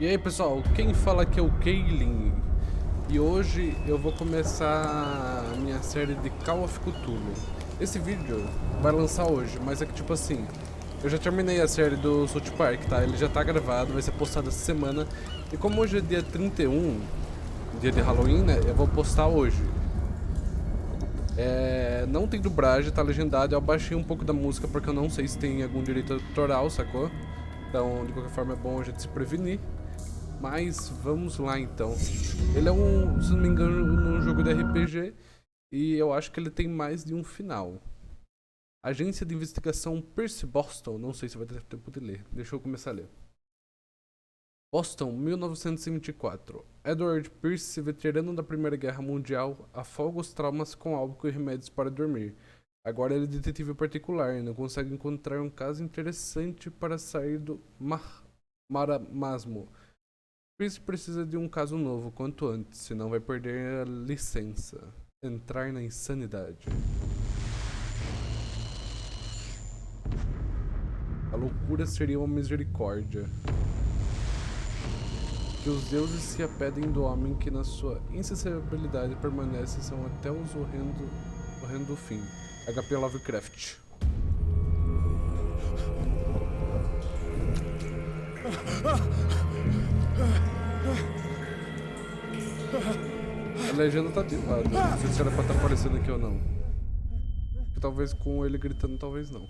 E aí pessoal, quem fala aqui é o Kaylin. E hoje eu vou começar a minha série de Call of Cthulhu. Esse vídeo vai lançar hoje, mas é que tipo assim, eu já terminei a série do South Park, tá? Ele já tá gravado, vai ser postado essa semana. E como hoje é dia 31, dia de Halloween, né? Eu vou postar hoje. Não tem dublagem, tá legendado. Eu abaixei um pouco da música porque eu não sei se tem algum direito autoral, sacou? Então, de qualquer forma, é bom a gente se prevenir. Mas vamos lá então. Ele é se não me engano, um jogo de RPG. E eu acho que ele tem mais de um final. Agência de Investigação Percy Boston. Não sei se vai ter tempo de ler. Deixa eu começar a ler. Boston, 1924. Edward Pierce, veterano da Primeira Guerra Mundial, afoga os traumas com álcool e remédios para dormir. Agora ele é detetive particular e não consegue encontrar um caso interessante para sair do marasmo. Pierce precisa de um caso novo quanto antes, senão vai perder a licença. Entrar na insanidade. A loucura seria uma misericórdia. Que os deuses se apedem do homem que na sua insensibilidade permanece são até os horrendo fim. HP Lovecraft. A legenda tá ativada, não sei se era pra estar aparecendo aqui ou não. Talvez com ele gritando, talvez não.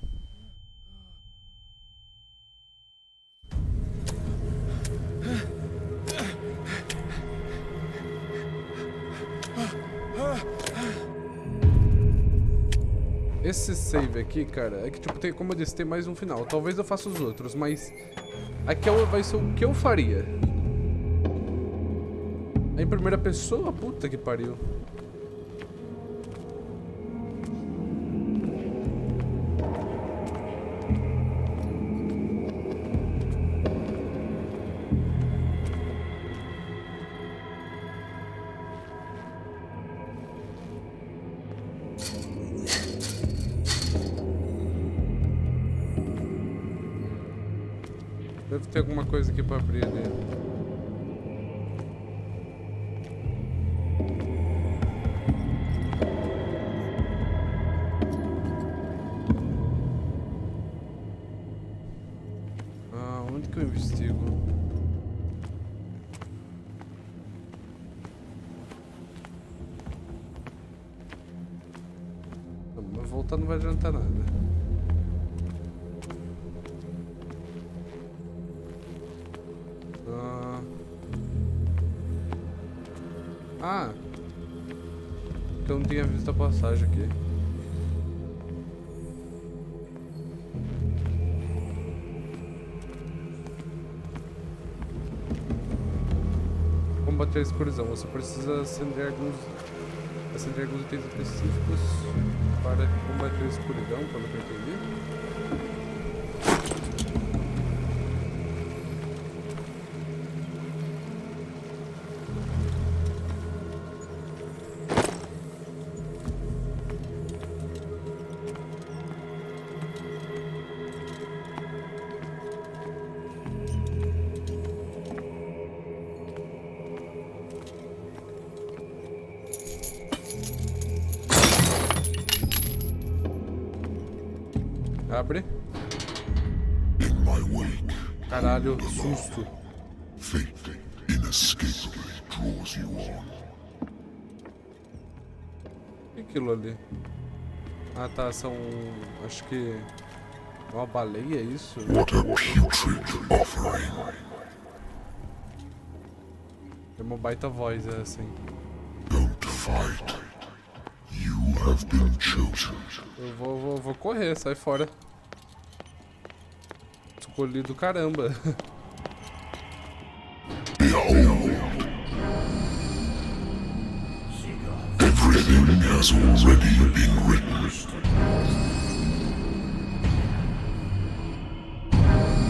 Esse save aqui, cara, é que tipo, tem, como eu disse, tem mais um final. Talvez eu faça os outros, mas aqui vai ser o que eu faria. Em primeira pessoa? Puta que pariu. Deve ter alguma coisa aqui pra abrir ali. Onde que eu investigo? Não, mas voltar não vai adiantar nada. Que eu não tinha visto a passagem aqui. Combater a escuridão. Você precisa acender alguns itens específicos para combater a escuridão, pelo que eu entendi. Abre. Caralho, susto. Fate inescapably draws you on. O que é aquilo ali? Ah tá, são... acho que... uma baleia, é isso? What a putrid offering. Tem uma baita voz, é assim. Don't fight. You have been chosen. Eu vou correr, sai fora. Escolhi do caramba. Behold. Everything has already been written.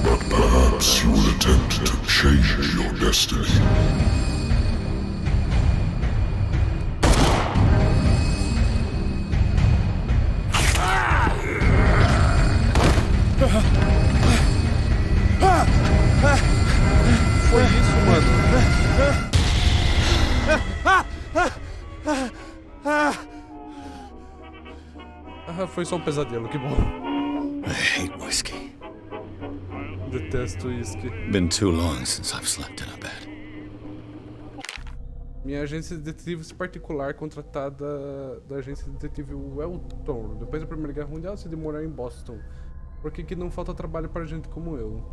But perhaps you will attempt to change your destiny. Foi isso? foi só um pesadelo, que bom. I hate whiskey. Detesto uísque. Been too long since I've slept in a bed. Minha agência de detetives particular, contratada da agência de detetive Welton, depois da Primeira Guerra Mundial, se morar em Boston. Por que não falta trabalho para gente como eu?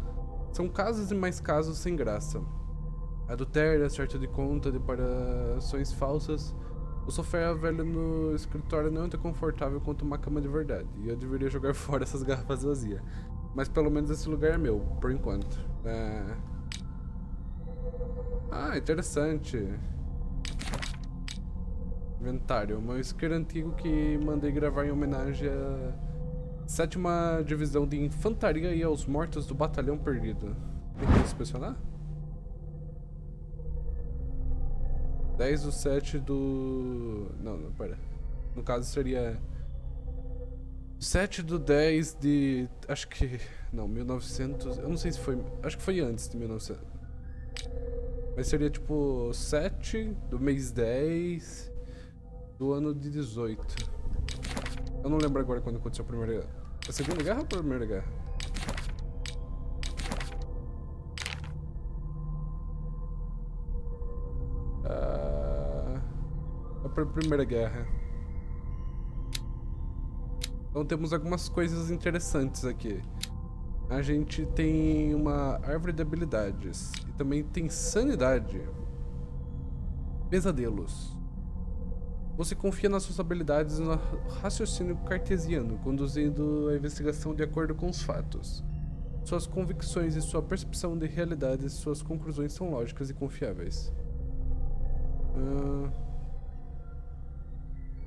São casos e mais casos sem graça. Adultério, acerto de conta, declarações falsas. O sofá velho no escritório não é tão confortável quanto uma cama de verdade. E eu deveria jogar fora essas garrafas vazias. Mas pelo menos esse lugar é meu, por enquanto. Ah, interessante. Inventário. Meu isqueiro antigo que mandei gravar em homenagem à 7ª Divisão de Infantaria e aos mortos do Batalhão Perdido. Tem que inspecionar? 10/7 do... Não, pera. No caso seria 7/10 de... Acho que... Não, 1900... Eu não sei se foi... Acho que foi antes de 1900. Mas seria tipo 7 do mês 10 do ano de 18. Eu não lembro agora quando aconteceu a Primeira Guerra. A Segunda Guerra ou a Primeira Guerra? A Primeira Guerra. Então temos algumas coisas interessantes aqui. A gente tem uma árvore de habilidades. E também tem sanidade. Pesadelos. Você confia nas suas habilidades no raciocínio cartesiano, conduzindo a investigação de acordo com os fatos. Suas convicções e sua percepção de realidade, suas conclusões são lógicas e confiáveis.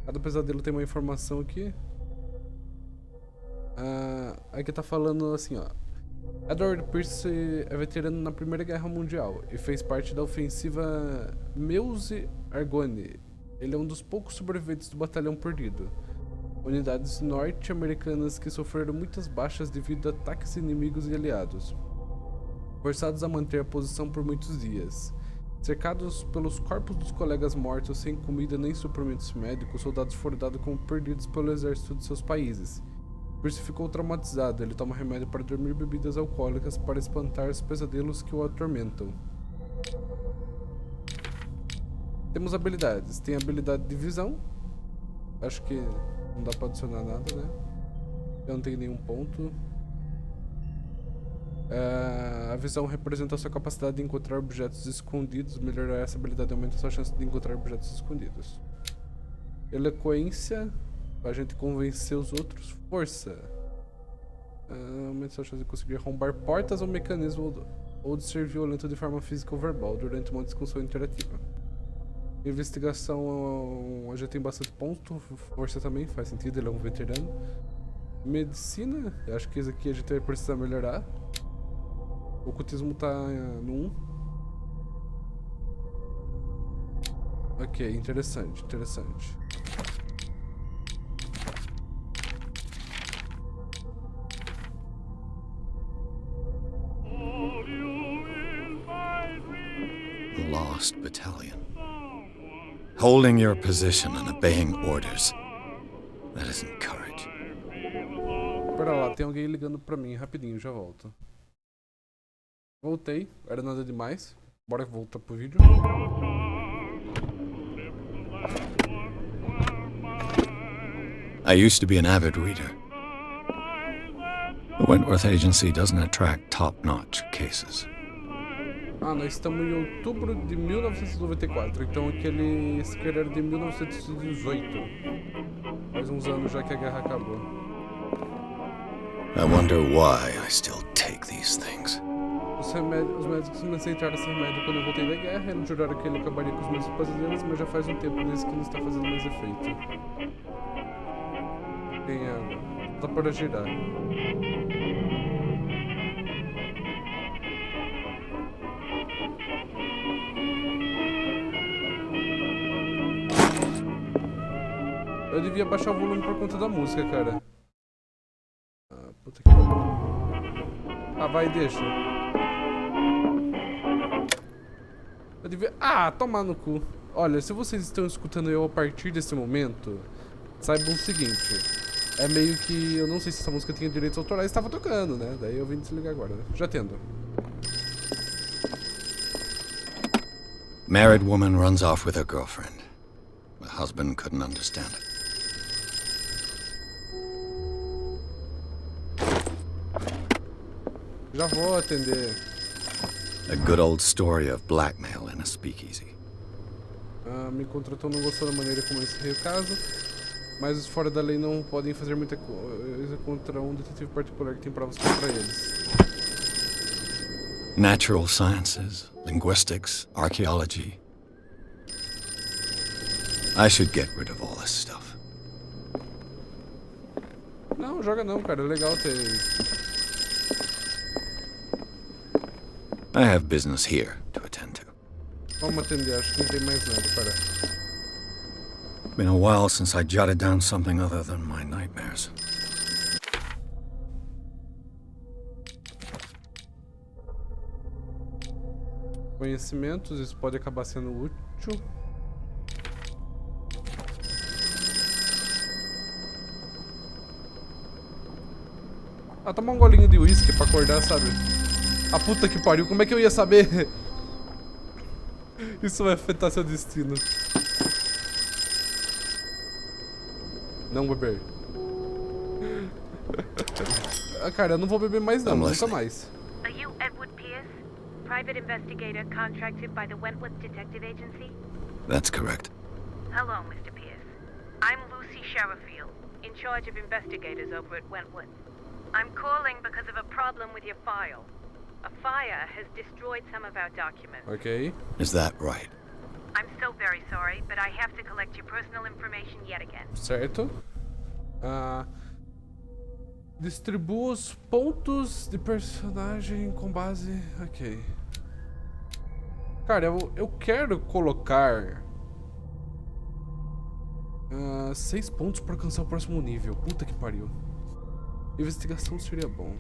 Cada pesadelo tem uma informação aqui. Aqui tá falando assim, ó. Edward Pierce é veterano na Primeira Guerra Mundial e fez parte da ofensiva Meuse Argonne. Ele é um dos poucos sobreviventes do Batalhão Perdido. Unidades norte-americanas que sofreram muitas baixas devido a ataques inimigos e aliados. Forçados a manter a posição por muitos dias. Cercados pelos corpos dos colegas mortos sem comida nem suprimentos médicos, soldados foram dados como perdidos pelo exército de seus países. Pierce ficou traumatizado. Ele toma remédio para dormir bebidas alcoólicas para espantar os pesadelos que o atormentam. Temos habilidades. Tem a habilidade de visão. Acho que não dá pra adicionar nada, né? Eu não tenho nenhum ponto. A visão representa a sua capacidade de encontrar objetos escondidos. Melhorar essa habilidade aumenta a sua chance de encontrar objetos escondidos. Eloquência. A gente convencer os outros. Força. Aumenta a sua chance de conseguir arrombar portas ou mecanismos ou de ser violento de forma física ou verbal durante uma discussão interativa. Investigação, a gente tem bastante ponto. Força também, faz sentido, ele é um veterano. Medicina, acho que esse aqui a gente vai precisar melhorar. O ocultismo tá no 1. Ok, interessante, interessante. Lost battalion. Holding your position and obeying orders. That isn't courage. Pera lá, tem alguém ligando pra mim, rapidinho, já volto. Voltei, era nada demais. Bora voltar pro vídeo. I used to be an avid reader. The Wentworth Agency doesn't attract top-notch cases. Nós estamos em outubro de 1994, então aquele isqueiro era de 1918. Faz uns anos já que a guerra acabou. I wonder why I still take these things. Os médicos me aceitaram esse remédio quando eu voltei da guerra. Eles juraram que ele acabaria com os meus pesadelos, mas já faz um tempo desde que não está fazendo mais efeito. Tem água. Dá para girar. Eu devia baixar o volume por conta da música, cara. Puta que pariu. Vai, deixa. Eu devia... tomar no cu. Olha, se vocês estão escutando eu a partir desse momento, saibam o seguinte. É meio que... Eu não sei se essa música tinha direitos autorais, estava tocando, né? Daí eu vim desligar agora. Já tendo. Married woman runs off with her girlfriend. The husband couldn't understand it. Já vou atender. A good old story of blackmail in a speakeasy. Me contratou, não gostou da maneira como eu encerrei o caso, mas os fora da lei não podem fazer muita coisa contra um detetive particular que tem provas contra eles. Natural sciences, linguistics, archaeology. I should get rid of all this stuff. Não, joga não, cara. É legal ter... I have business here to attend to. Vamos atender, acho que não tem mais nada, pera. Been a while since I jotted down something other than my nightmares. Conhecimentos, isso pode acabar sendo útil. Ah, tomar um golinho de uísque pra acordar, sabe? A puta que pariu, como é que eu ia saber? Isso vai afetar seu destino. Não beber. Ah, cara, eu não vou beber mais não, nunca mais. Are you Edward Pierce, private investigator contracted by the Wentworth Detective Agency? That's correct. Hello, Mr. Pierce. I'm Lucy Sherifield, in charge of investigators over at Wentworth. I'm calling because of a problem with your file. A fire has destroyed some of our documents. Ok. Is that right? I'm so very sorry, but I have to collect your personal information yet again. Certo. Distribua os pontos de personagem com base... Ok. Cara, eu quero colocar... 6 pontos para alcançar o próximo nível. Puta que pariu. Investigação seria bom.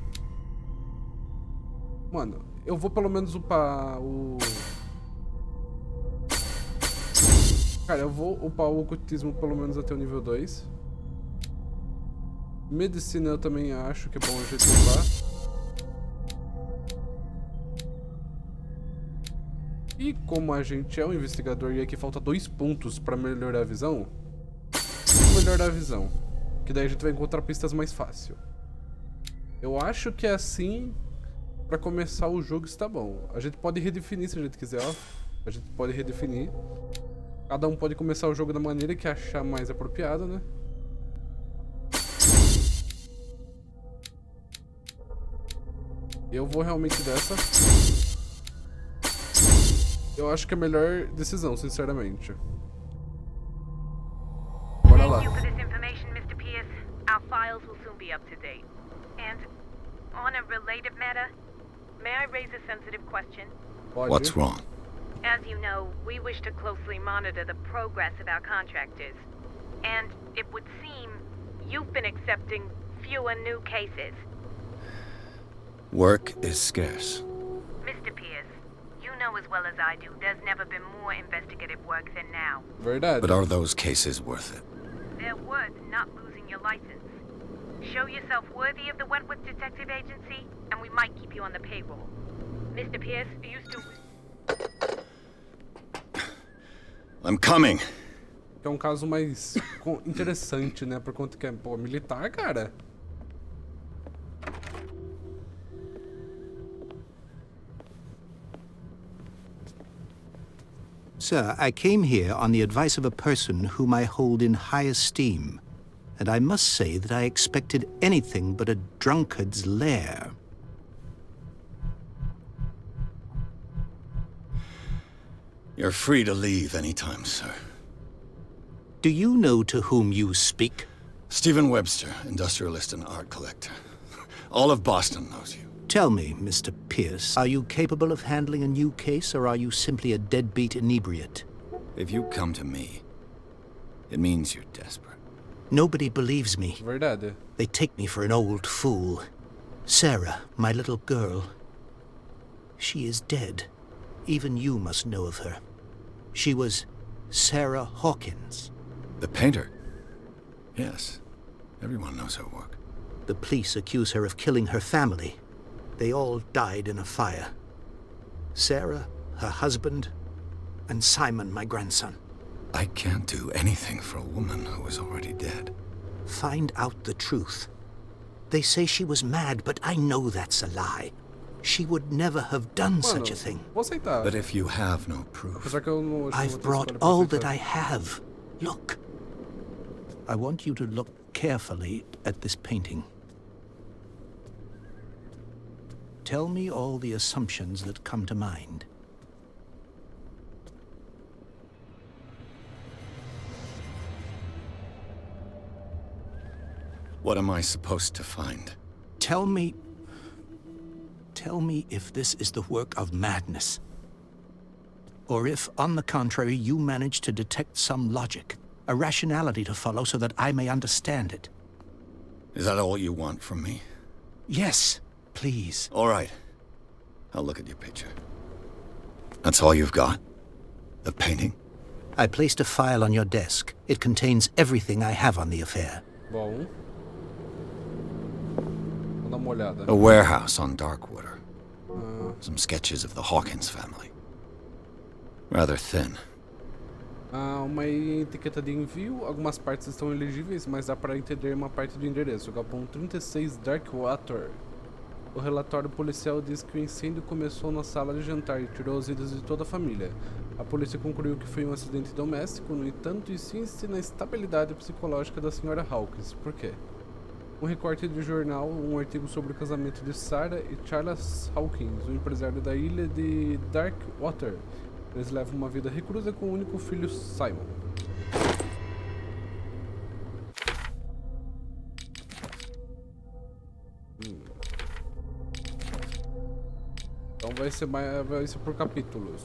Mano, eu vou pelo menos upar o... Cara, eu vou upar o ocultismo pelo menos até o nível 2. Medicina eu também acho que é bom a gente upar. E como a gente é um investigador e aqui falta 2 pontos pra melhorar a visão, vamos melhorar a visão. Que daí a gente vai encontrar pistas mais fácil. Eu acho que é assim... Pra começar o jogo está bom. A gente pode redefinir se a gente quiser, ó. A gente pode redefinir. Cada um pode começar o jogo da maneira que achar mais apropriada, né? Eu vou realmente dessa. Eu acho que é a melhor decisão, sinceramente. Bora lá. Thank you for this information, Mr. Pierce. Our files will soon be up to date. And on a related matter, may I raise a sensitive question? Pode. What's wrong? As you know, we wish to closely monitor the progress of our contractors. And it would seem you've been accepting fewer new cases. Work is scarce. Mr. Pierce, you know as well as I do, there's never been more investigative work than now. Verdade. But are those cases worth it? They're worth not losing your license. Show yourself worthy of the Wentworth Detective Agency, and we might keep you on the payroll. Mr. Pierce, are you still... I'm coming. É um caso mais interessante, né? Por conta que é, pô, militar, cara. Sir, I came here on the advice of a person whom I hold in high esteem, and I must say that I expected anything but a drunkard's lair. You're free to leave anytime, sir. Do you know to whom you speak? Stephen Webster, industrialist and art collector. All of Boston knows you. Tell me, Mr. Pierce, are you capable of handling a new case, or are you simply a deadbeat inebriate? If you come to me, it means you're desperate. Nobody believes me. Verdade. They take me for an old fool. Sarah, my little girl, she is dead. Even you must know of her. She was Sarah Hawkins. The painter? Yes. Everyone knows her work. The police accuse her of killing her family. They all died in a fire. Sarah, her husband, and Simon, my grandson. I can't do anything for a woman who is already dead. Find out the truth. They say she was mad, but I know that's a lie. She would never have done such a thing. Vou aceitar. But if you have no proof, Apesar que eu não, acho que I've não vou ter brought escolha pra all aceitar. that I have. Look. I want you to look carefully at this painting. Tell me all the assumptions that come to mind. what am I supposed to find? Tell me if this is the work of madness. Or if, on the contrary, you manage to detect some logic, a rationality to follow so that I may understand it. Is that all you want from me? Yes, please. All right. I'll look at your picture. That's all you've got? The painting? I placed a file on your desk. It contains everything I have on the affair. Bom. Vou dar uma olhada. A warehouse on Darkwood. Some sketches of the Hawkins family. Rather thin. Uma etiqueta de envio. Algumas partes estão ilegíveis, mas dá para entender uma parte do endereço. Galpão 36 Darkwater. O relatório policial diz que o incêndio começou na sala de jantar e tirou os itens de toda a família. A polícia concluiu que foi um acidente doméstico, no entanto, insiste na estabilidade psicológica da senhora Hawkins. Por quê? Um recorte de jornal, um artigo sobre o casamento de Sarah e Charles Hawkins, o empresário da ilha de Darkwater. Eles levam uma vida reclusa com o único filho, Simon. Então vai ser por capítulos.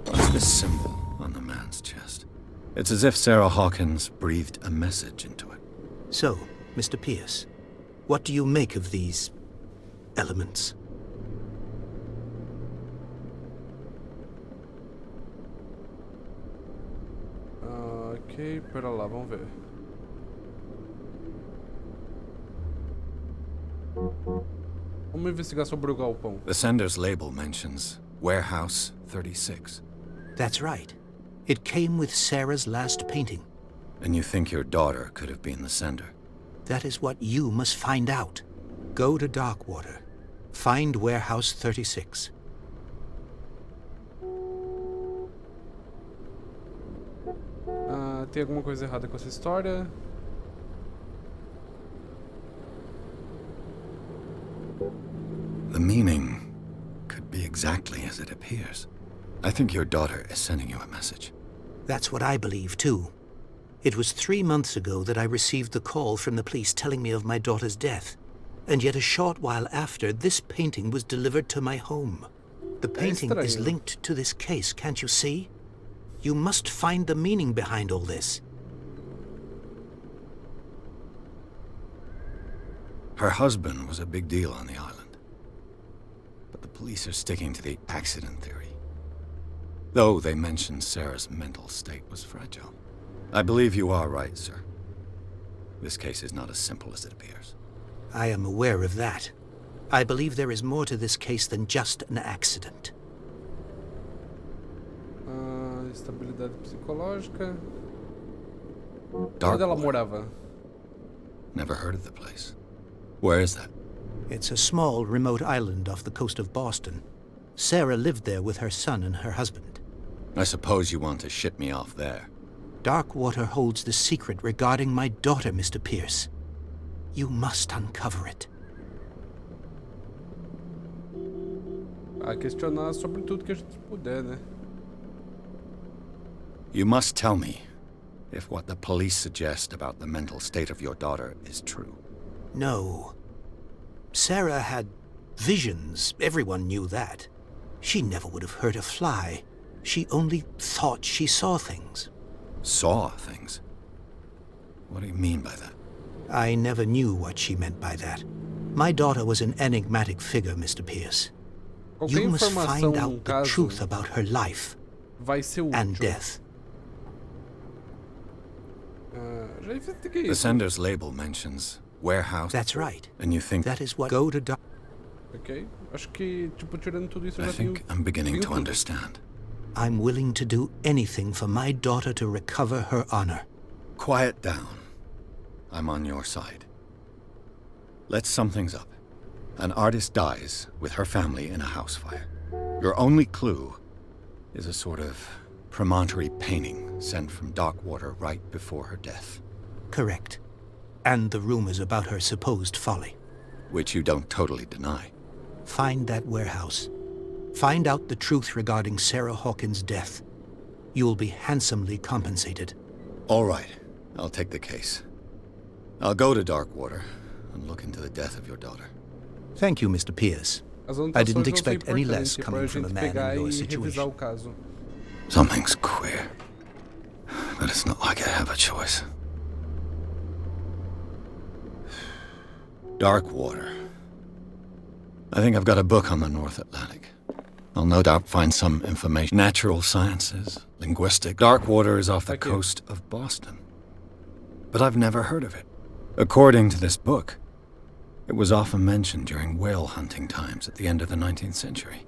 What's this symbol on the man's chest? It's as if Sarah Hawkins breathed a message into it. So, Mr. Pierce, what do you make of these elements? Ok, pera lá, vamos ver. Vamos investigar sobre o galpão. The sender's label mentions Warehouse 36. That's right. It came with Sarah's last painting. And you think your daughter could have been the sender? That is what you must find out. Go to Darkwater. Find Warehouse 36. Tem alguma coisa errada com essa história? The meaning could be exactly as it appears. I think your daughter is sending you a message. That's what I believe, too. It was 3 months ago that I received the call from the police telling me of my daughter's death. And yet a short while after, this painting was delivered to my home. The painting is linked to this case, can't you see? You must find the meaning behind all this. Her husband was a big deal on the island. But the police are sticking to the accident theory. Though they mentioned Sarah's mental state was fragile. I believe you are right, sir. This case is not as simple as it appears. I am aware of that. I believe there is more to this case than just an accident. Estabilidade psicológica. Onde Darkwood. ela morava? Never heard of the place. Where is that? It's a small, remote island off the coast of Boston. Sarah lived there with her son and her husband. I suppose you want to ship me off there. Darkwater holds the secret regarding my daughter, Mr. Pierce. You must uncover it. Questionar sobre tudo que a gente puder, né? You must tell me if what the police suggest about the mental state of your daughter is true. No. Sarah had visions. Everyone knew that. She never would have hurt a fly. She only thought she saw things. Saw things? What do you mean by that? I never knew what she meant by that. My daughter was an enigmatic figure, Mr. Pierce. Qualquer You must informação find num out the caso truth about her life vai ser útil. and death. Já investiguei The isso. sender's label mentions warehouse. That's right. And you think... That is what... Go to Dark... Ok. Acho que, tipo, tirando tudo isso, eu I já tenho... think I'm beginning tenho to tudo. understand. I'm willing to do anything for my daughter to recover her honor. Quiet down. I'm on your side. Let's sum things up. An artist dies with her family in a house fire. Your only clue is a sort of promontory painting sent from Darkwater right before her death. Correct. And the rumors about her supposed folly. Which you don't totally deny. Find that warehouse. Find out the truth regarding Sarah Hawkins' death. You will be handsomely compensated. All right, I'll take the case. I'll go to Darkwater and look into the death of your daughter. Thank you, Mr. Pierce. As I didn't anotações vão ser expect any less importantes pra coming from a gente man pegar in your e revisar situation. o caso. Something's queer. But it's not like I have a choice. Darkwater. I think I've got a book on the North Atlantic. I'll no doubt find some information. Natural sciences, linguistic. Darkwater is off the Okay. coast of Boston. But I've never heard of it. According to this book, it was often mentioned during whale hunting times at the end of the 19th century.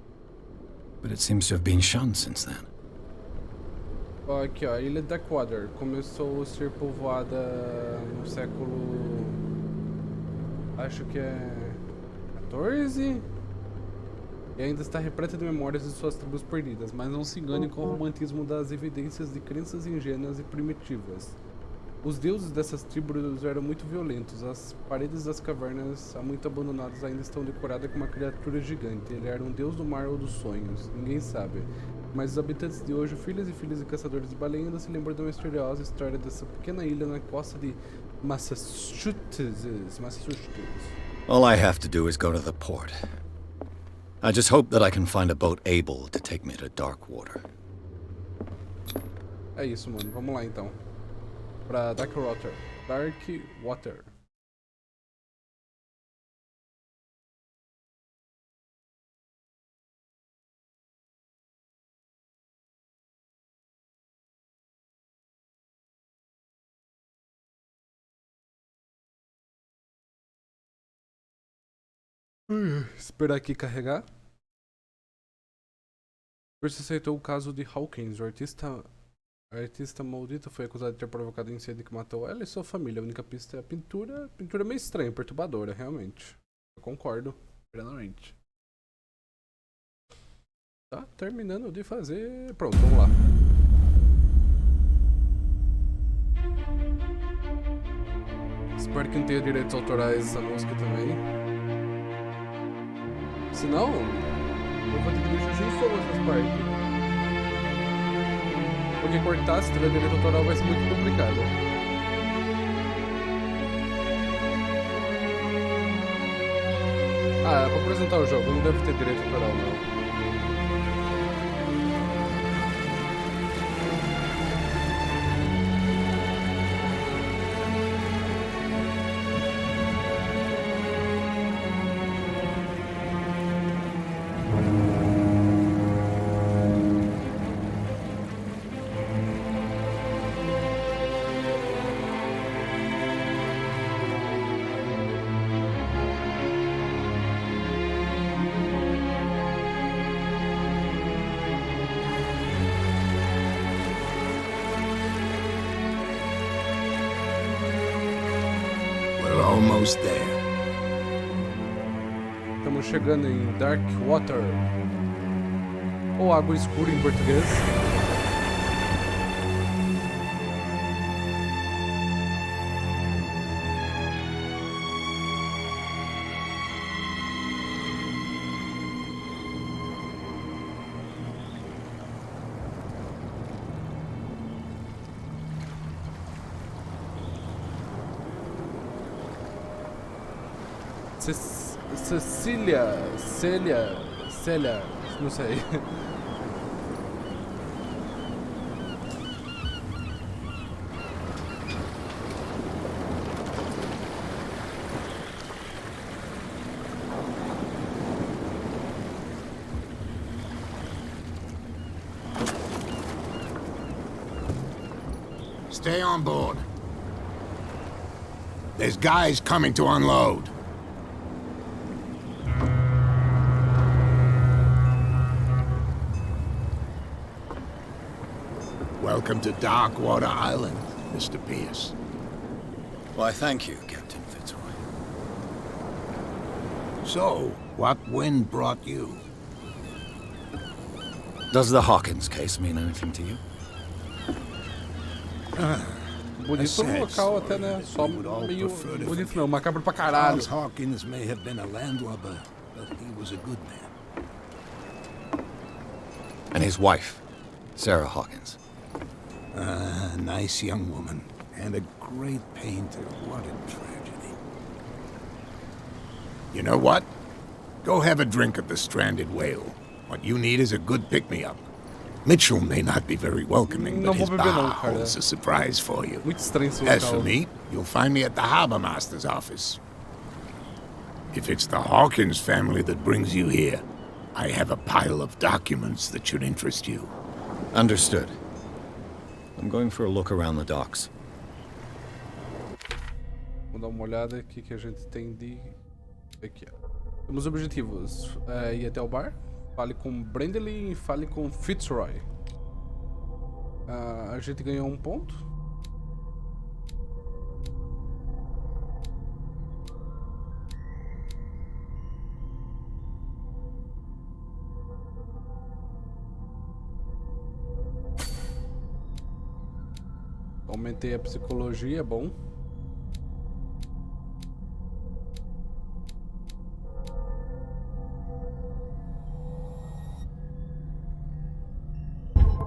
But it seems to have been shunned since then. Ó, aqui, ó, a Ilha Darkwater começou a ser povoada no século... Acho que é... 14? E ainda está repleta de memórias de suas tribos perdidas, mas não se engane com o romantismo das evidências de crenças ingênuas e primitivas. Os deuses dessas tribos eram muito violentos. As paredes das cavernas, há muito abandonadas, ainda estão decoradas com uma criatura gigante. Ele era um deus do mar ou dos sonhos, ninguém sabe. Mas os habitantes de hoje, filhos e filhas de caçadores de baleia, ainda se lembram da misteriosa história dessa pequena ilha na costa de Massachusetts. All I have to do is go to the port. I just hope that I can find a boat able to take me to Darkwater. É isso, mano. Vamos lá, então. Pra Darkwater. Darkwater. Esperar aqui carregar. Percy aceitou o caso de Hawkins. O artista maldito foi acusado de ter provocado o incêndio que matou ela e sua família. A única pista é a pintura. Pintura meio estranha, perturbadora, realmente. Eu concordo, plenamente. Tá terminando de fazer. Pronto, vamos lá. Espero que não tenha direitos autorais essa música também. Se não, eu vou ter que deixar sem som essas partes. Porque cortar se tiver direito autoral vai ser muito complicado. Ah, é pra apresentar o jogo, não deve ter direito autoral não. We're almost there. Estamos chegando em Darkwater. Ou Água Escura em português. Célia, não sei. Stay on board. There's guys coming to unload. Welcome to Darkwater Island, Mr. Pierce. Why, thank you, Captain Fitzroy. So, what wind brought you? Does the Hawkins case mean anything to you? Bonito no local até, né? Só meio bonito não, macabro pra caralho. Charles Hawkins may have been a landlubber, but he was a good man. And his wife, Sarah Hawkins. A nice young woman, and a great painter. What a tragedy. You know what? Go have a drink at the Stranded Whale. What you need is a good pick-me-up. Mitchell may not be very welcoming, but his bar holds a surprise for you. Muito estranho esse As for local. me, you'll find me at the Harbor Master's office. If it's the Hawkins family that brings you here, I have a pile of documents that should interest you. Understood. I'm going for a look around the docks. Vamos dar uma olhada aqui que a gente tem de... Aqui, ó. Temos objetivos. Ir até o bar. Fale com Brandley e fale com Fitzroy. A gente ganhou um ponto. Aumentei a psicologia, é bom.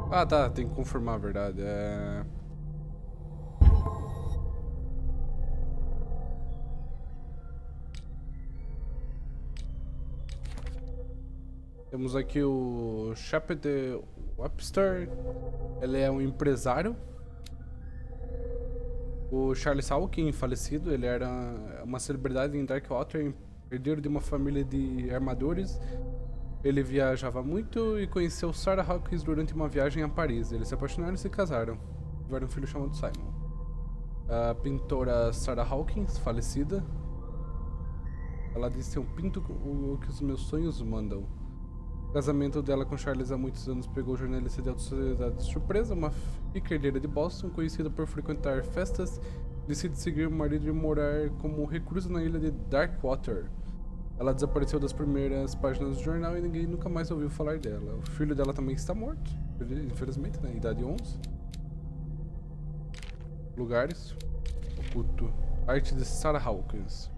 Ah, tá, tem que confirmar a verdade. Temos aqui o Shepard Webster. Ele é um empresário. O Charles Hawkins, falecido, ele era uma celebridade em Darkwater, herdeiro de uma família de armadores. Ele viajava muito e conheceu Sarah Hawkins durante uma viagem a Paris. Eles se apaixonaram e se casaram. Tiveram um filho chamado Simon. A pintora Sarah Hawkins, falecida. Ela disse: "Eu pinto o que os meus sonhos mandam." O casamento dela com Charles há muitos anos pegou o jornalista de alta sociedade de surpresa. Uma rica herdeira de Boston, conhecida por frequentar festas, decide seguir o marido e morar como reclusa na ilha de Darkwater. Ela desapareceu das primeiras páginas do jornal e ninguém nunca mais ouviu falar dela. O filho dela também está morto, infelizmente, na idade 11. Lugares. Oculto. Arte de Sarah Hawkins.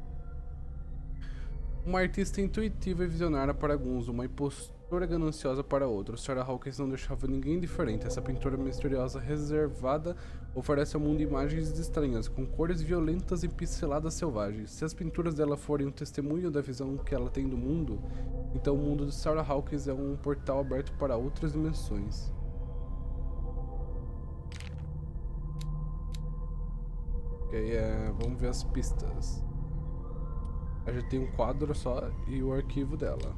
Uma artista intuitiva e visionária para alguns, uma impostora gananciosa para outros. Sarah Hawkins não deixava ninguém indiferente. Essa pintora misteriosa, reservada, oferece ao mundo imagens estranhas, com cores violentas e pinceladas selvagens. Se as pinturas dela forem um testemunho da visão que ela tem do mundo, então o mundo de Sarah Hawkins é um portal aberto para outras dimensões. Ok, vamos ver as pistas. A gente tem um quadro só e o arquivo dela.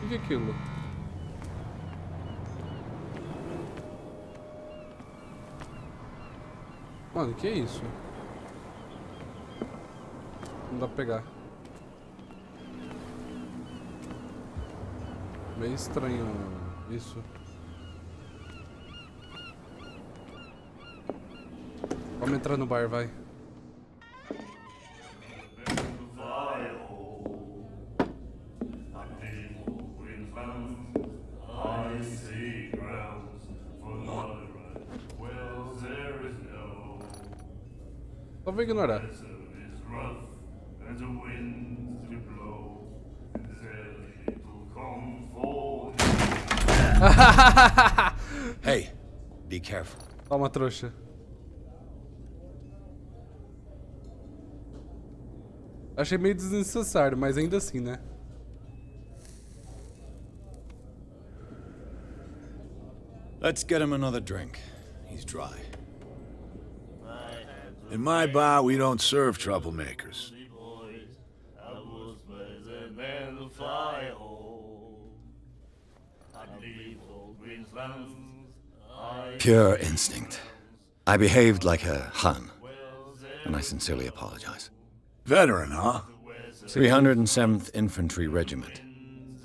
O que é aquilo? Mano, o que é isso? Não dá pra pegar. Meio estranho isso. Vamos entrar no bar, vai. Só vou ignorar. Hey, be careful. Toma, trouxa. Achei meio desnecessário, mas ainda assim, né? Let's get him another drink. He's dry. In my bar, we don't serve troublemakers. Pure instinct. I behaved like a Hun, and I sincerely apologize. Veteran, huh? 307th Infantry Regiment.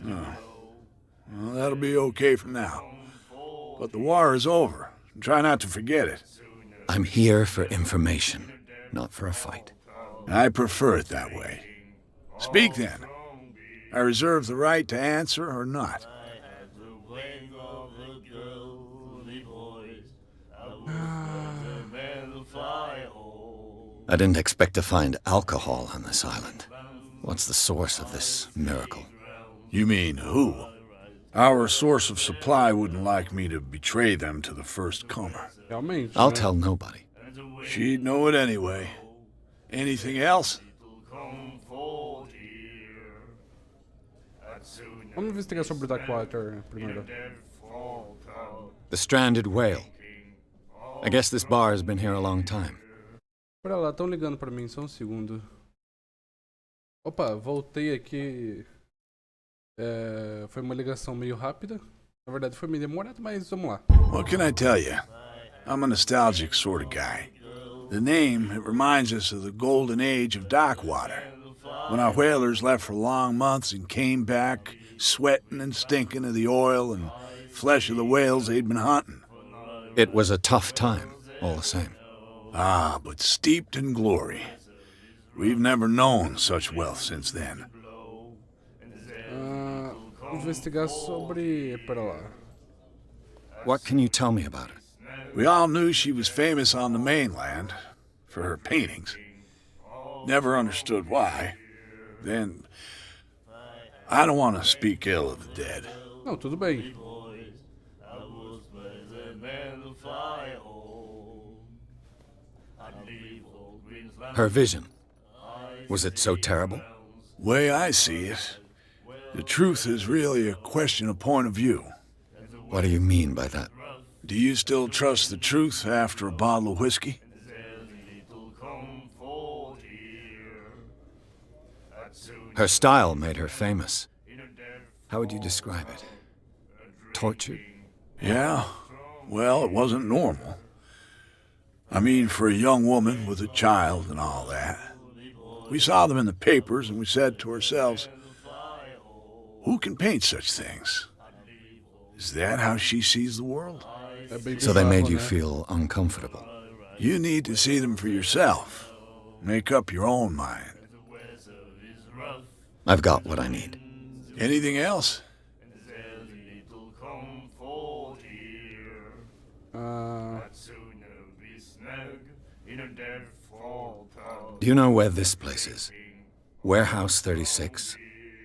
Well, that'll be okay for now. But the war is over. Try not to forget it. I'm here for information, not for a fight. I prefer it that way. Speak then. I reserve the right to answer or not. I didn't expect to find alcohol on this island. What's the source of this miracle? You mean who? Our source of supply wouldn't like me to betray them to the first comer. Realmente, I'll né? tell nobody. She'd know it anyway. Anything else? Vamos investigar sobre o Darkwater primeiro. The stranded whale. I guess this bar has been here a long time. Pera lá, estão ligando pra mim, só um segundo. Opa, voltei aqui. Foi uma ligação meio rápida. Na verdade foi meio demorada, mas vamos lá. What can I tell you? I'm a nostalgic sort of guy. The name, it reminds us of the golden age of Darkwater, when our whalers left for long months and came back sweating and stinking of the oil and flesh of the whales they'd been hunting. It was a tough time, all the same. Ah, but steeped in glory. We've never known such wealth since then. Investigar sobre. Pera lá. What can you tell me about her? We all knew she was famous on the mainland for her paintings. Never understood why. Then, I don't want to speak ill of the dead. Não, tudo bem. Her vision. Was it so terrible? Way I see it, the truth is really a question of point of view. What do you mean by that? Do you still trust the truth after a bottle of whiskey? Her style made her famous. How would you describe it? Tortured? Yeah, well, it wasn't normal. I mean, for a young woman with a child and all that. We saw them in the papers and we said to ourselves, who can paint such things? Is that how she sees the world? So they made you feel uncomfortable. You need to see them for yourself. Make up your own mind. I've got what I need. Anything else? Do you know where this place is? Warehouse 36,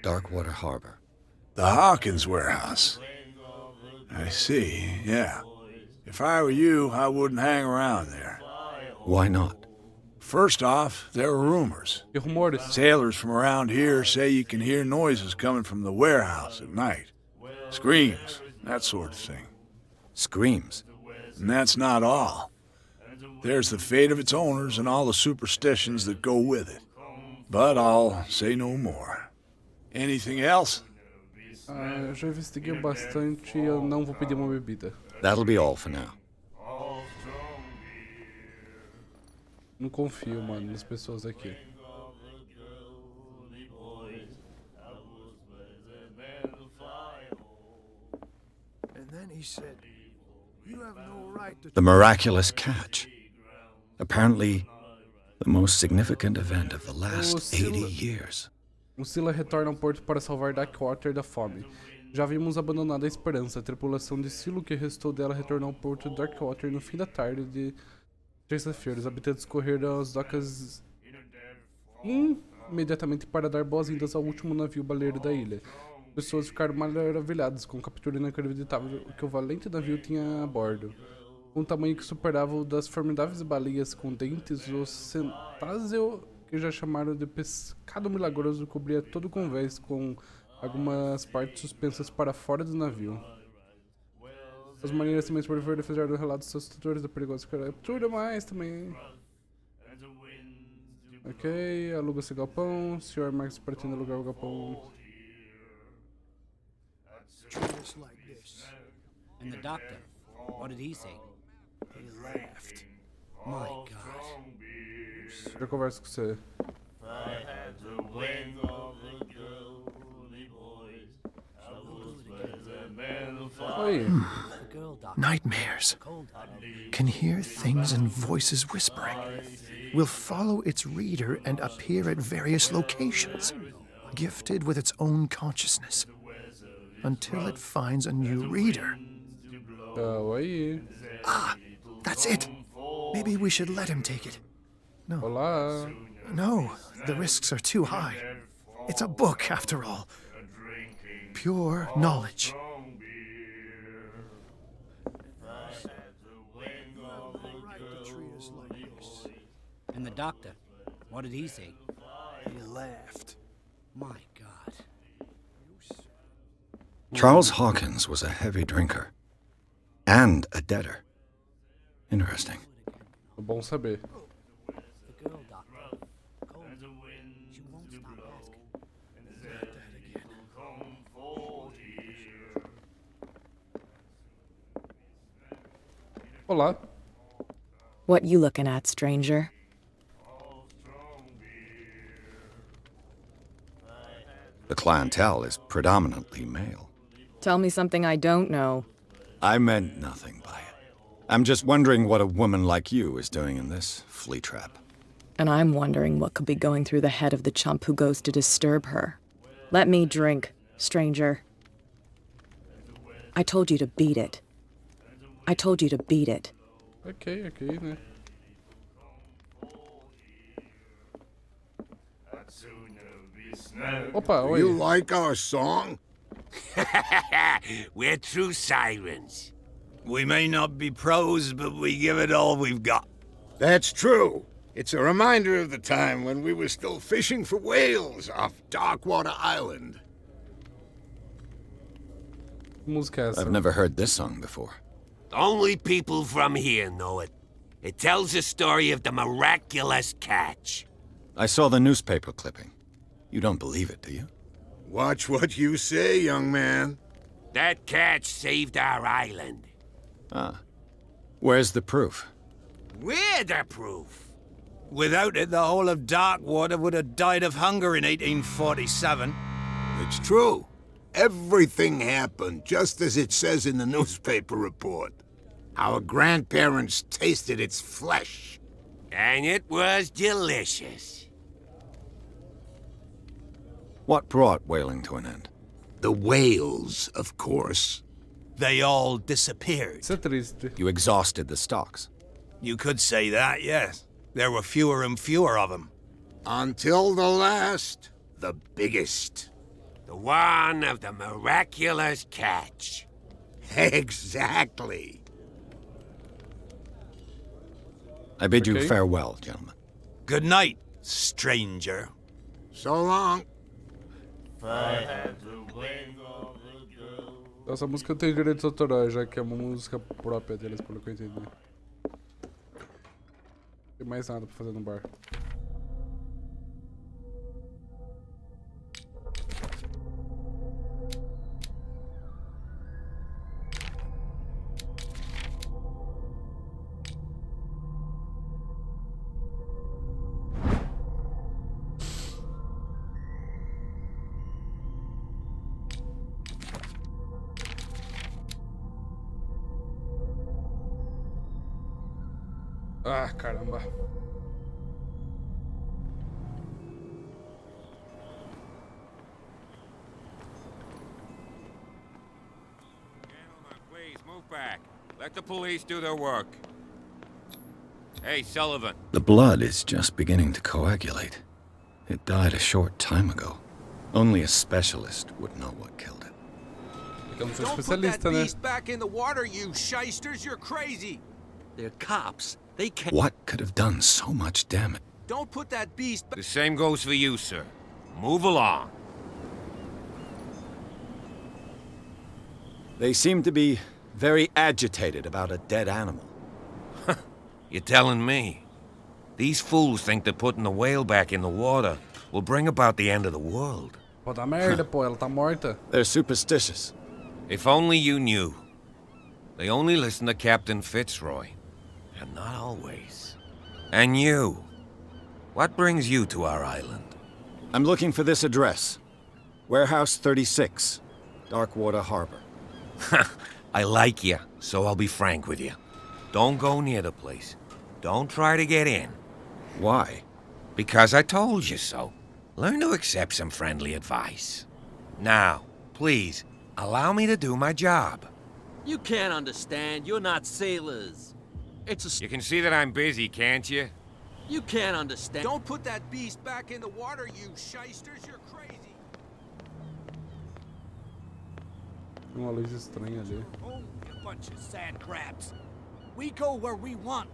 Darkwater Harbor. The Hawkins warehouse. I see, yeah. If I were you, I wouldn't hang around there. Why not? First off, there are rumors. E rumores? Sailors from around here say you can hear noises coming from the warehouse at night. Screams, that sort of thing. Screams? And that's not all. There's the fate of its owners and all the superstitions that go with it. But I'll say no more. Anything else? Eu já investiguei bastante e eu não vou pedir uma bebida. That'll be all for now. Não confio, mano, nas pessoas aqui. And then he said, "You have no right to..." The miraculous catch. Apparently, the most significant event of the last 80 years. O Scylla retorna ao porto para salvar Darkwater da fome. Já havíamos abandonado a esperança. A tripulação de Scylla que restou dela retornou ao porto de Darkwater no fim da tarde de terça-feira. Os habitantes correram às docas imediatamente para dar boas-vindas ao último navio baleiro da ilha. Pessoas ficaram maravilhadas com a captura inacreditável que o valente navio tinha a bordo. Com um tamanho que superava o das formidáveis baleias com dentes, o centáseo, que já chamaram de pescado milagroso, cobria todo o convés com algumas partes suspensas para fora do navio. As marinheiras também sobreviveram fizeram relatos assustadores da perigosa captura, mas também... Ok, aluga-se galpão, Sr. Marcos pretende alugar o galpão... treat us like this. And the doctor, what did he say? He laughed. My God. Eu converso com você. Oi. The girl doctor. Nightmares. Cold doctor. Can hear things and voices whispering. Will follow its reader and appear at various locations, gifted with its own consciousness, until it finds a new reader. Oi. Ah, that's it. Maybe we should let him take it. No, Olá. no, the risks are too high. It's a book, after all. Pure knowledge. And the doctor, what did he say? He laughed. My God. Charles Hawkins was a heavy drinker. And a debtor. Interesting. É bom saber. The girl doctor. Cold. She won't stop asking. Olá. What you looking at, stranger? The clientele is predominantly male. Tell me something I don't know. I meant nothing by it. I'm just wondering what a woman like you is doing in this flea trap. And I'm wondering what could be going through the head of the chump who goes to disturb her. Let me drink, stranger. I told you to beat it. I told you to beat it. Ok, né? Opa, oi. You like our song? We're true sirens. We may not be pros, but we give it all we've got. That's true. It's a reminder of the time when we were still fishing for whales off Darkwater Island. Que música é essa? I've never heard this song before. Only people from here know it. It tells the story of the miraculous catch. I saw the newspaper clipping. You don't believe it, do you? Watch what you say, young man. That catch saved our island. Ah. Where's the proof? We're the proof. Without it, the whole of Darkwater would have died of hunger in 1847. It's true. Everything happened just as it says in the newspaper report. Our grandparents tasted its flesh. And it was delicious. What brought whaling to an end? The whales, of course. They all disappeared. Isso é triste. You exhausted the stocks. You could say that, yes. There were fewer and fewer of them. Until the last, the biggest. The one of the miraculous catch. Exactly. I bid you Okay. farewell, gentlemen. Good night, stranger. So long. Essa música tem direitos autorais, já que é uma música própria deles, pelo que eu entendi. Não tem mais nada pra fazer no bar. Ah, caramba. Gentlemen, please move back. Let the police do their work. Hey, Sullivan. The blood is just beginning to coagulate. It died a short time ago. Only a specialist would know what killed it. Eu não sou Don't put that especialista, né? beast back in the water, you shysters! You're crazy! They're cops. They can't... What could have done so much damage? Don't put that beast back... The same goes for you, sir. Move along. They seem to be very agitated about a dead animal. You're telling me? These fools think that putting the whale back in the water will bring about the end of the world. Pô, dá merda, pô, ela tá morta. They're superstitious. If only you knew. They only listen to Captain Fitzroy. And not always. And you. What brings you to our island? I'm looking for this address. Warehouse 36, Darkwater Harbor. I like you, so I'll be frank with you. Don't go near the place. Don't try to get in. Why? Because I told you so. Learn to accept some friendly advice. Now, please, allow me to do my job. You can't understand. You're not sailors. You can see that I'm busy, can't you? You can't understand. Don't put that beast back in the water, you shysters. You're crazy. Uma luz estranha ali. Oh, you bunch of sand crabs. We go where we want.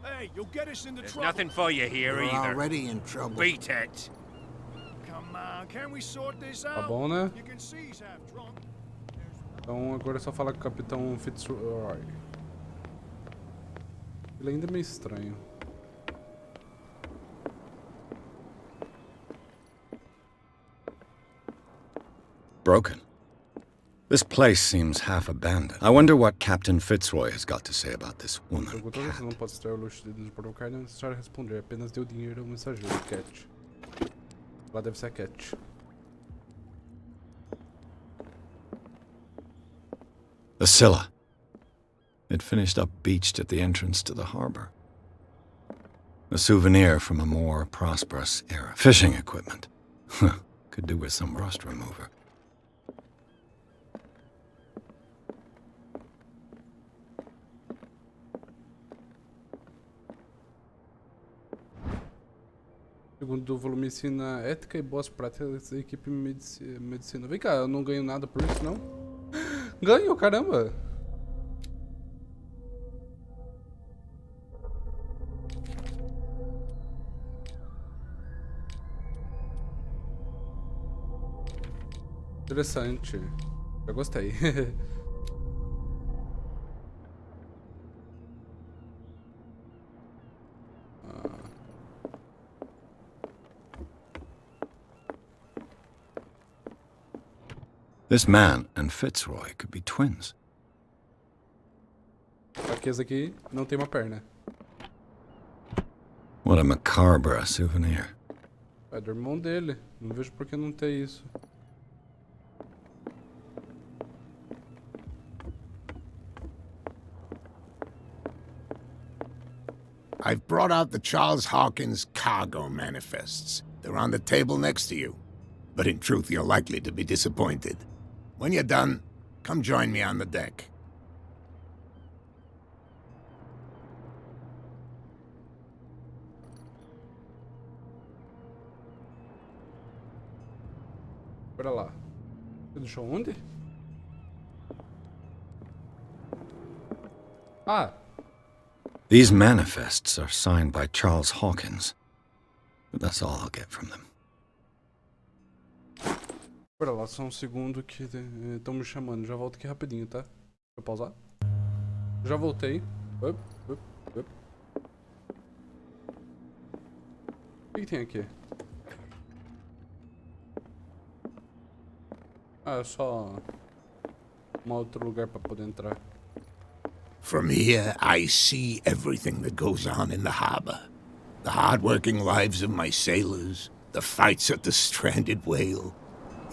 Hey, you'll get us into There's trouble. nothing for you here either. Already in trouble. Beat it. Come on, can we sort this Tá out? bom, né? You can see he's half drunk. Então agora é só falar com o Capitão Fitzroy. Ele ainda é meio estranho. Broken. This place seems half abandoned. I wonder what Captain Fitzroy has got to say about this woman. Perguntou se não pode extrair o luxo de provocar, não é necessário responder. Apenas deu dinheiro ao mensageiro, Cat. Lá deve ser a Cat. The Scylla. It finished up beached at the entrance to the harbor. A souvenir from a more prosperous era. Fishing equipment. Could do with some rust remover. Segundo volume ensina ética e boas práticas da equipe medicina. Vem cá, eu não ganho nada por isso, não? Ganho, caramba! Interessante. Eu gostei. This man and Fitzroy could be twins. Só que esse aqui não tem uma perna. What a macabre souvenir. É do irmão dele. Não vejo por que não ter isso. I've brought out the Charles Hawkins cargo manifests. They're on the table next to you. But in truth, you're likely to be disappointed. When you're done, come join me on the deck. Bora lá. Você deixou onde? Ah! These manifests are signed by Charles Hawkins. But that's all I'll get from them. Pera lá, só um segundo que estão me chamando. Já volto aqui rapidinho, tá? Deixa eu pausar. Já voltei. Up. O que tem aqui? Ah, é só um outro lugar pra poder entrar. From here, I see everything that goes on in the harbor. The hard-working lives of my sailors, the fights at the stranded whale.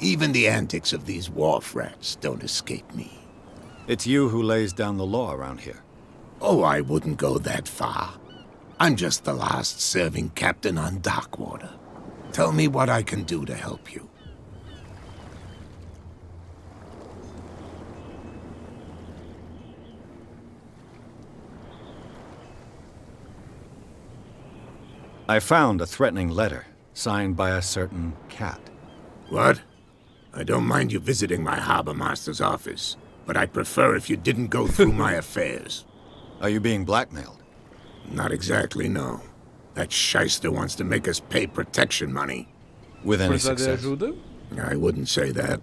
Even the antics of these wharf rats don't escape me. It's you who lays down the law around here. Oh, I wouldn't go that far. I'm just the last serving captain on Darkwater. Tell me what I can do to help you. I found a threatening letter, signed by a certain cat. What? I don't mind you visiting my harbor master's office, but I'd prefer if you didn't go through my affairs. Are you being blackmailed? Not exactly, no. That shyster wants to make us pay protection money. With any success? I wouldn't say that,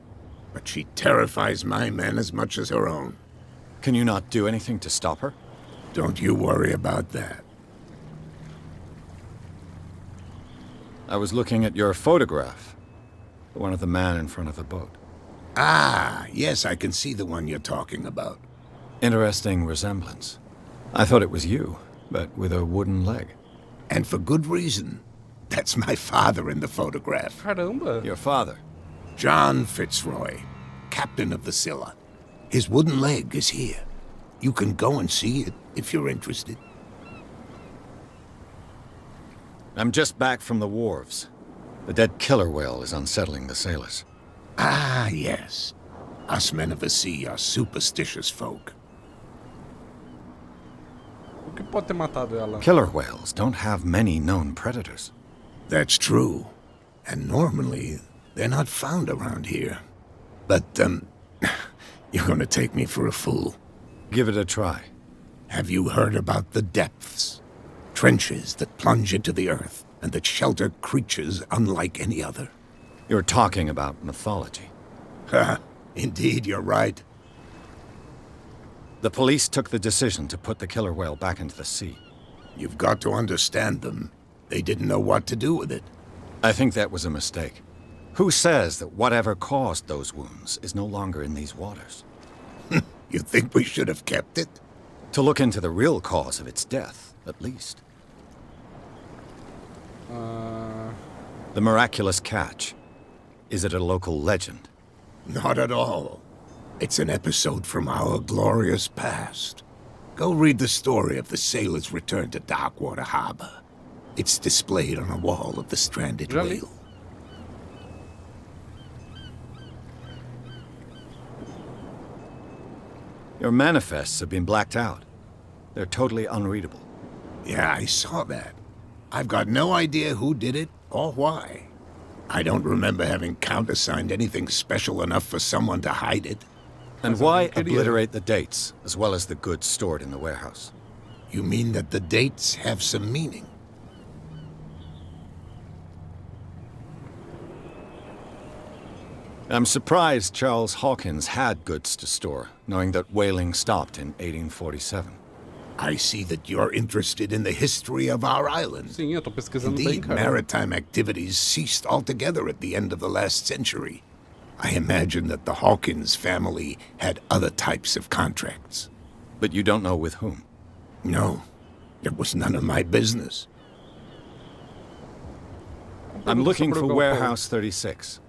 but she terrifies my men as much as her own. Can you not do anything to stop her? Don't you worry about that. I was looking at your photograph. The one of the man in front of the boat. Ah, yes, I can see the one you're talking about. Interesting resemblance. I thought it was you, but with a wooden leg. And for good reason. That's my father in the photograph. Caramba. Your father? John Fitzroy, captain of the Scylla. His wooden leg is here. You can go and see it if you're interested. I'm just back from the wharves. The dead killer whale is unsettling the sailors. Ah, yes. Us men of the sea are superstitious folk. O que pode ter matado ela? Killer whales don't have many known predators. That's true. And normally, they're not found around here. But, you're gonna take me for a fool. Give it a try. Have you heard about the depths? Trenches that plunge into the earth and that shelter creatures unlike any other. You're talking about mythology. Ha! Indeed, you're right. The police took the decision to put the killer whale back into the sea. You've got to understand them. They didn't know what to do with it. I think that was a mistake. Who says that whatever caused those wounds is no longer in these waters? You think we should have kept it? To look into the real cause of its death, at least. The miraculous catch. Is it a local legend? Not at all. It's an episode from our glorious past. Go read the story of the sailor's return to Darkwater Harbor. It's displayed on a wall of the stranded whale. Your manifests have been blacked out. They're totally unreadable. Yeah, I saw that. I've got no idea who did it or why. I don't remember having countersigned anything special enough for someone to hide it. And why obliterate the dates, as well as the goods stored in the warehouse? You mean that the dates have some meaning? I'm surprised Charles Hawkins had goods to store, knowing that whaling stopped in 1847. I see that you're interested in the history of our island. Sim, eu tô pesquisando bem, Indeed, cara. maritime activities ceased altogether at the end of the last century. I imagine that the Hawkins family had other types of contracts. But you don't know with whom? No, it was none of my business. I'm looking for Warehouse 36.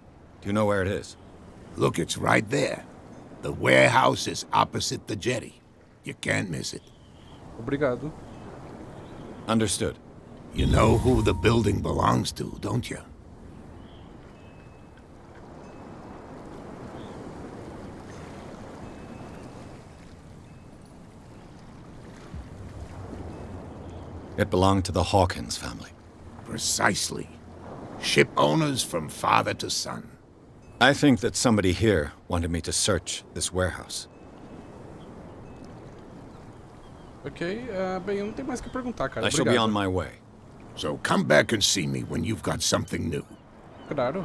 Do you know where it is? Look, it's right there. The warehouse is opposite the jetty. You can't miss it. Obrigado. Understood. You know who the building belongs to, don't you? It belonged to the Hawkins family. Precisely. Ship owners from father to son. I think that somebody here wanted me to search this warehouse. Ok, bem, eu não tenho mais o que perguntar, cara. I shall be on my way. So come back and see me when you've got something new. Claro.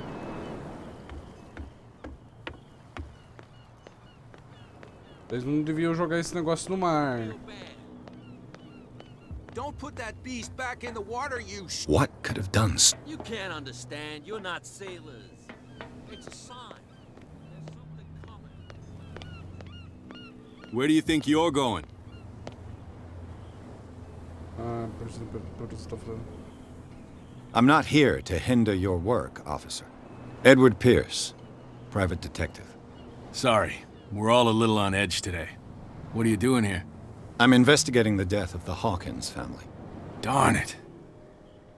Eles não deviam jogar esse negócio no mar. Don't put that beast back in the water, you What could have done? You can't understand. You're not sailors. It's a sign. There's something coming. Where do you think you're going? I'm not here to hinder your work, officer. Edward Pierce, private detective. Sorry, we're all a little on edge today. What are you doing here? I'm investigating the death of the Hawkins family. Darn it.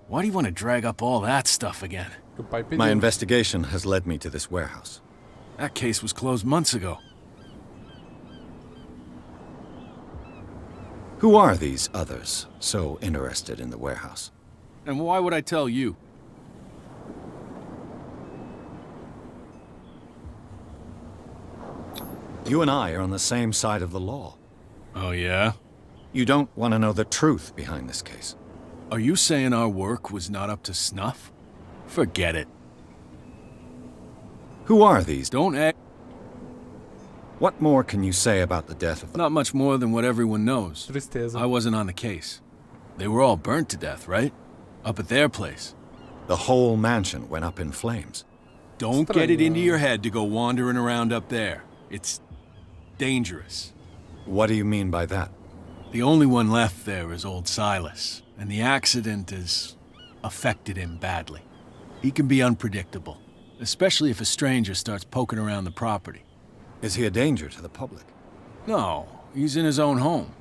Why do you want to drag up all that stuff again? My investigation has led me to this warehouse. That case was closed months ago. Who are these others so interested in the warehouse? And why would I tell you? You and I are on the same side of the law. Oh, yeah? You don't want to know the truth behind this case. Are you saying our work was not up to snuff? Forget it. Who are these? Don't act... What more can you say about the death of the... Not much more than what everyone knows. Tristeza. I wasn't on the case. They were all burnt to death, right? Up at their place. The whole mansion went up in flames. Don't get it into your head to go wandering around up there. It's dangerous. What do you mean by that? The only one left there is old Silas, and the accident has affected him badly. He can be unpredictable, especially if a stranger starts poking around the property. Is he a danger to the public? No, he's in his own home.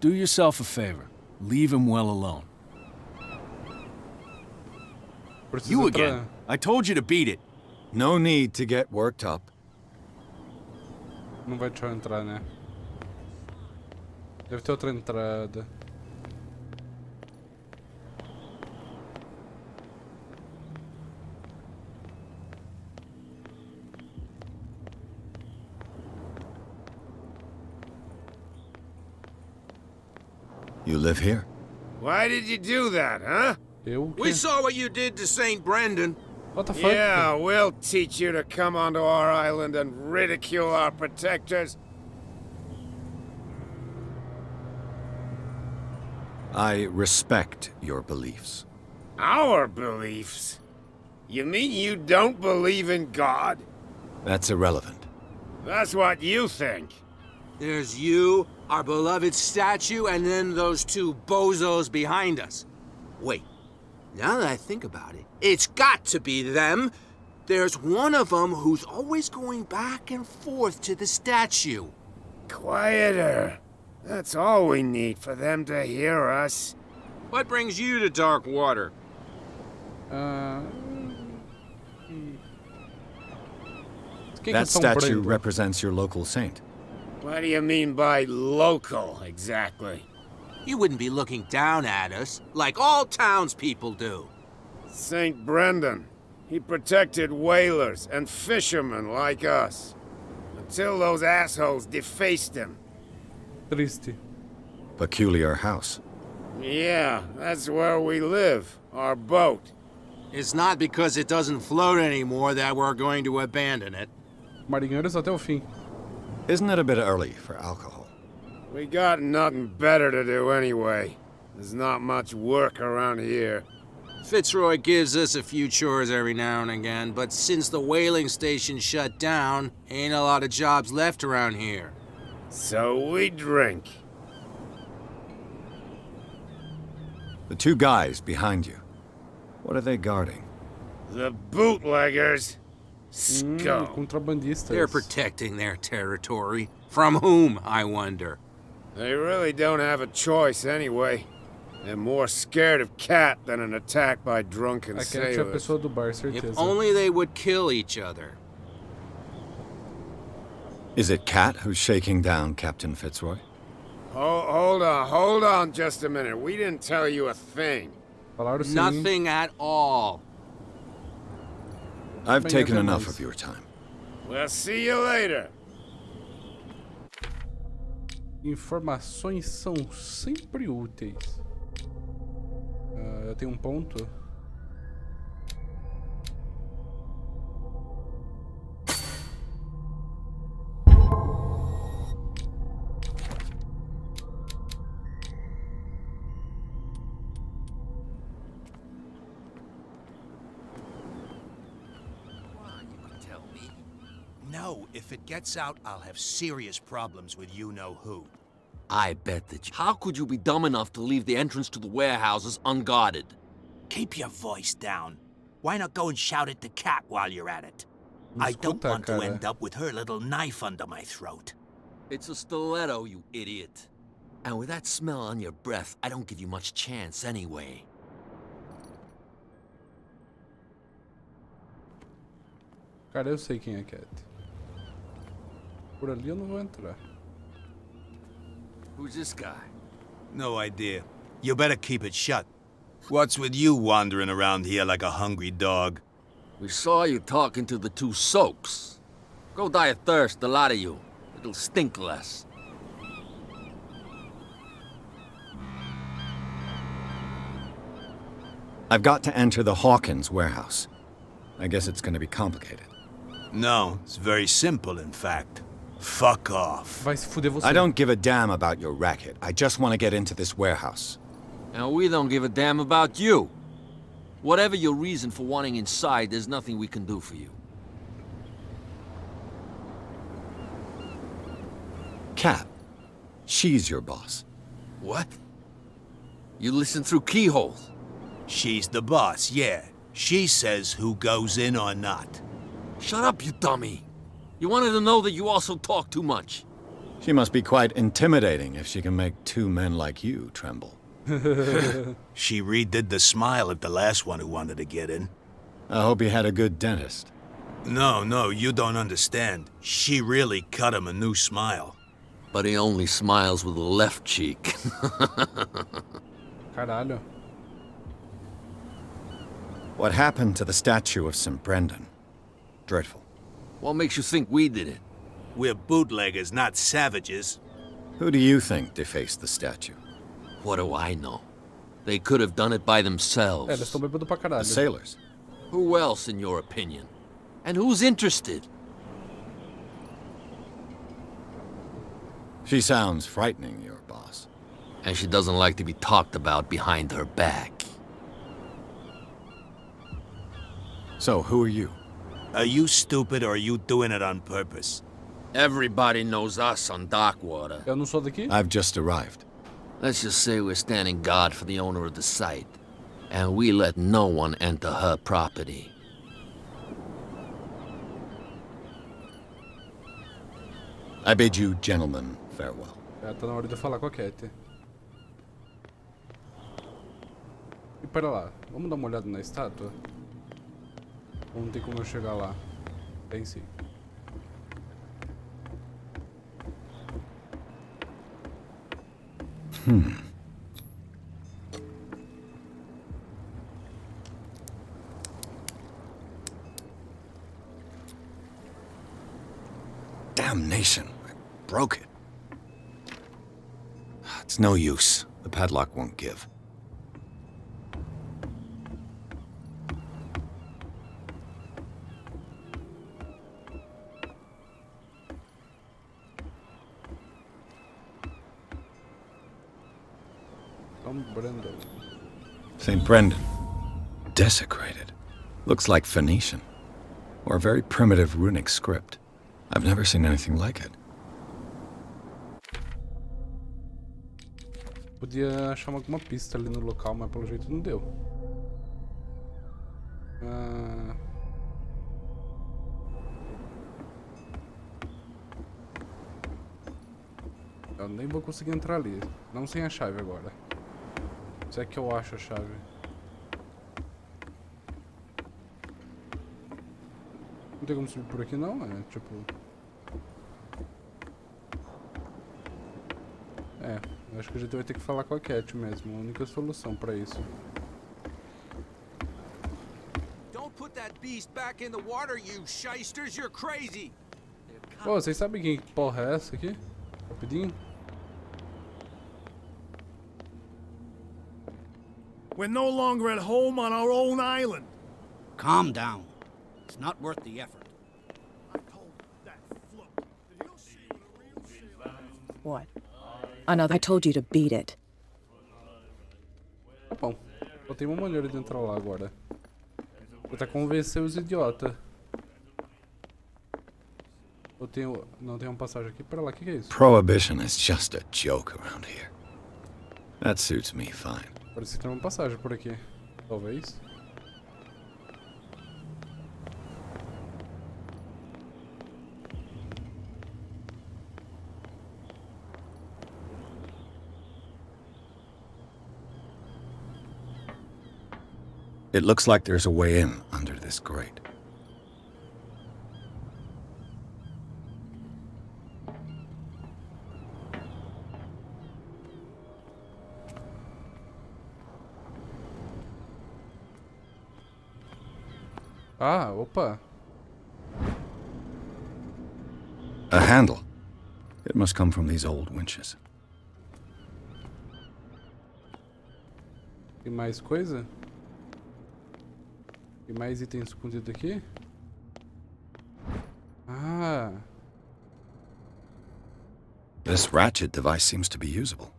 Do yourself a favor. Leave him well alone. You again. I told you to beat it. No need to get worked up. Não vai deixar eu entrar, né? Deve ter outra entrada. You live here? Why did you do that, huh? We saw what you did to St. Brendan. What the fuck? Yeah, we'll teach you to come onto our island and ridicule our protectors. I respect your beliefs. Our beliefs? You mean you don't believe in God? That's irrelevant. That's what you think. There's you, our beloved statue, and then those two bozos behind us. Wait, now that I think about it, it's got to be them. There's one of them who's always going back and forth to the statue. Quieter. That's all we need for them to hear us. What brings you to Darkwater? That statue represents your local saint. What do you mean by local, exactly? You wouldn't be looking down at us, like all townspeople do. St. Brendan. He protected whalers and fishermen like us. Until those assholes defaced him. Triste. Peculiar house. Yeah, that's where we live. Our boat. It's not because it doesn't float anymore that we're going to abandon it. Marinheiros até o fim. Isn't it a bit early for alcohol? We got nothing better to do anyway. There's not much work around here. Fitzroy gives us a few chores every now and again, but since the whaling station shut down, ain't a lot of jobs left around here. So we drink. The two guys behind you. What are they guarding? The bootleggers. Scum. Contrabandistas. They're protecting their territory. From whom, I wonder? They really don't have a choice anyway. They're more scared of Cat than an attack by drunken sailors. A pessoa do bar, certeza. If only they would kill each other. Is it Cat who's shaking down Captain Fitzroy? Hold on just a minute. We didn't tell you a thing. Nothing at all. I've taken enough of your time. We'll see you later. Informações são sempre úteis. Eu tenho ponto. No, if it gets out, I'll have serious problems with you-know-who. I bet that you... How could you be dumb enough to leave the entrance to the warehouses unguarded? Keep your voice down. Why not go and shout at the cat while you're at it? I don't want to end up with her little knife under my throat. It's a stiletto, you idiot. And with that smell on your breath, I don't give you much chance anyway. Cara, eu sei quem é Cat. Por ali eu não vou entrar. Who's this guy? No idea. You better keep it shut. What's with you wandering around here like a hungry dog? We saw you talking to the two soaks. Go die of thirst, the lot of you. It'll stink less. I've got to enter the Hawkins warehouse. I guess it's going to be complicated. No, it's very simple, in fact. Fuck off. Vai se fuder você. I don't give a damn about your racket. I just want to get into this warehouse. And we don't give a damn about you. Whatever your reason for wanting inside, there's nothing we can do for you. Cat. She's your boss. What? You listen through keyholes? She's the boss, yeah. She says who goes in or not. Shut up, you dummy. You wanted to know that you also talk too much. She must be quite intimidating if she can make two men like you tremble. She redid the smile at the last one who wanted to get in. I hope he had a good dentist. No, you don't understand. She really cut him a new smile. But he only smiles with the left cheek. Caralho. What happened to the statue of St. Brendan? Dreadful. What makes you think we did it? We're bootleggers, not savages. Who do you think defaced the statue? What do I know? They could have done it by themselves. Eles estão bêbados pra caralho. The sailors. Who else, in your opinion? And who's interested? She sounds frightening, your boss. And she doesn't like to be talked about behind her back. So, who are you? Are you stupid or are you doing it on purpose? Everybody knows us on Darkwater. Eu não sou daqui? I've just arrived. Let's just say we're standing guard for the owner of the site. And we let no one enter her property. I bid you gentlemen farewell. Tá na hora de eu falar com a Cat. E pera lá, vamos dar uma olhada na estátua? Ou não tem como eu chegar lá? Tem sim. Damnation. I broke it. It's no use. The padlock won't give. St. Brendan. Desecrated. Looks like Phoenician. Or a very primitive runic script. I've never seen anything like it. Podia achar alguma pista ali no local, mas pelo jeito não deu. Eu nem vou conseguir entrar ali. Não sem a chave agora. Se é que eu acho a chave. Não tem como subir por aqui não, é tipo... acho que a gente vai ter que falar com a Cat mesmo, a única solução pra isso. Don't put that beast back in the water, you shysters, you're crazy. Pô, vocês sabem que porra é essa aqui? Rapidinho. We're no longer at home on our own island. Calm down. It's not worth the effort. What? Another. I told you to beat it. Tá bom. Só tem uma maneira de entrar lá agora. Tentar convencer os idiotas. Eu tenho... Não, tem uma passagem aqui. Pera lá, o que é isso? Prohibition is just a joke around here. That suits me fine. Parece que tem uma passagem por aqui. Talvez. It looks like there's a way in under this grate. Ah, opa. A handle. It must come from these old winches. Tem mais coisa? Tem mais itens escondidos aqui? Ah. This ratchet device seems to be usable.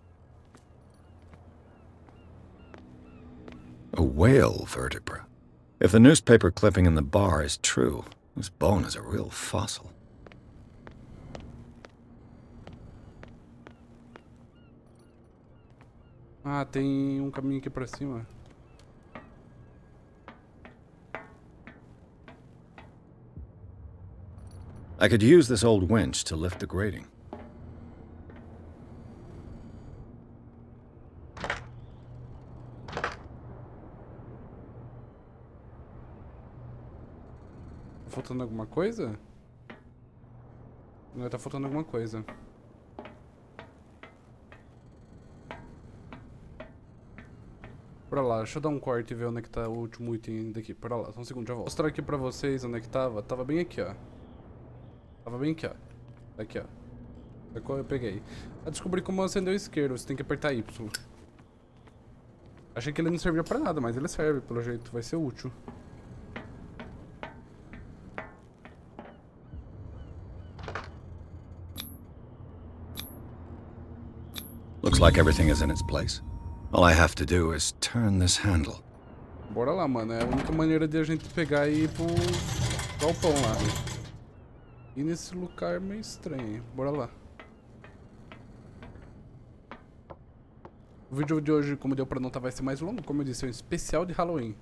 A whale vertebra. If the newspaper clipping in the bar is true, this bone is a real fossil. Ah, tem um caminho aqui pra cima. I could use this old winch to lift the grating. Tá faltando alguma coisa? Não, tá faltando alguma coisa. Pra lá, deixa eu dar um corte e ver onde é que tá o último item daqui. Pra lá, só um segundo, já volto. Vou mostrar aqui pra vocês onde é que tava. Tava bem aqui, ó. Tava bem aqui, ó. Aqui, ó. É qual eu peguei. Eu descobri como acender o isqueiro, você tem que apertar Y. Achei que ele não servia pra nada, mas ele serve, pelo jeito, vai ser útil. Looks like everything is in its place. All I have to do is turn this handle. Bora lá, mano. É a única maneira de a gente pegar e ir pro galpão lá. E nesse lugar meio estranho. Bora lá. O vídeo de hoje, como deu pra notar, vai ser mais longo. Como eu disse, é um especial de Halloween.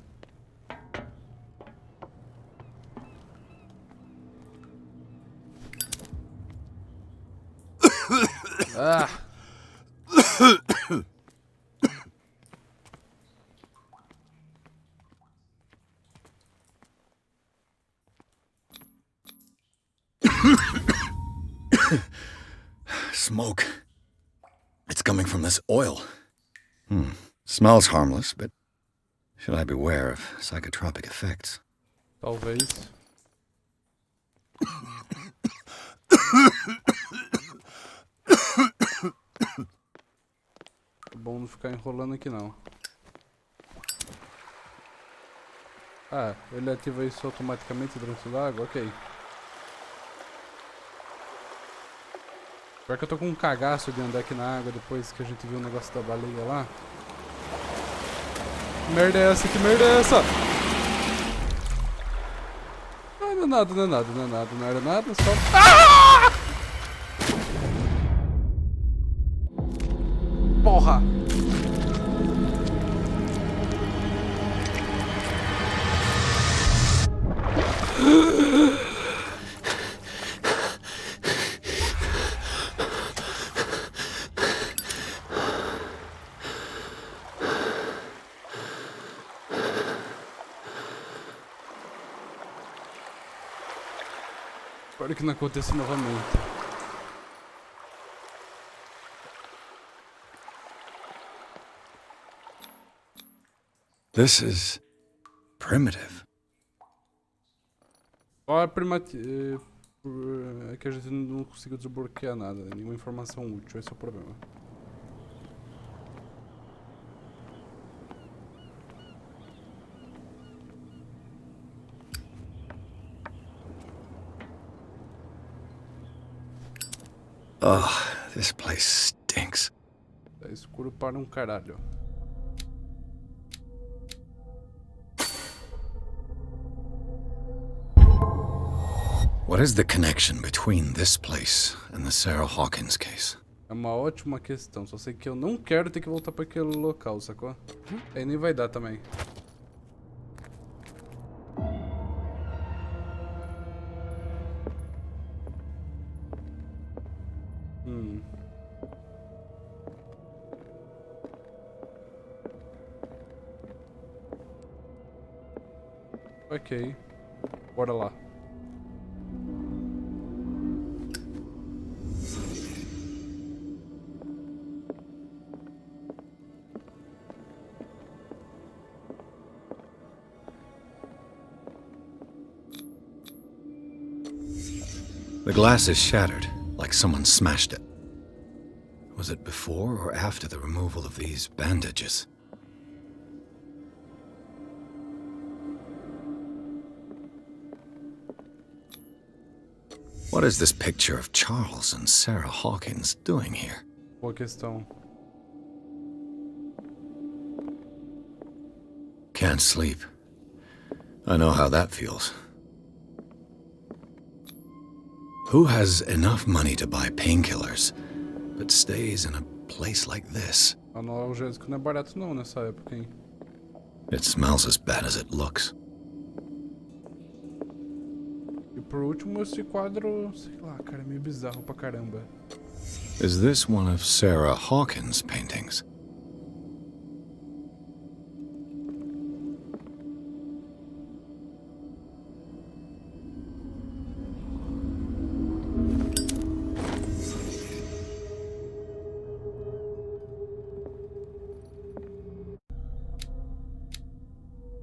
Ah! Smoke. It's coming from this oil. Smells harmless, but should I beware of psychotropic effects? Talvez. É bom não ficar enrolando aqui não. Ah, ele ativa isso automaticamente dentro da água? Ok. Pior que eu tô com um cagaço de andar aqui na água depois que a gente viu o negócio da baleia lá. Que merda é essa? Que merda é essa? Ah, não é nada, não é nada, não é nada, não era nada, só... Ah! Porra! Espero que não aconteça novamente. This is primitive. Ó, é primativo. É que a gente não conseguiu desbloquear nada, nenhuma informação útil, esse é o problema. Oh, this place stinks. Tá escuro para um caralho. What is the connection between this place and the Sarah Hawkins case? É uma ótima questão, só sei que eu não quero ter que voltar para aquele local, sacou? Aí nem vai dar também. Ok, bora lá. The glass is shattered, like someone smashed it. Was it before or after the removal of these bandages? What is this picture of Charles and Sarah Hawkins doing here? Boa questão. Can't sleep. I know how that feels. Who has enough money to buy painkillers, but stays in a place like this? Analgésico não é barato não nessa época, hein? It smells as bad as it looks. E por último, esse quadro, sei lá, cara, é meio bizarro pra caramba. Is this one of Sarah Hawkins' paintings?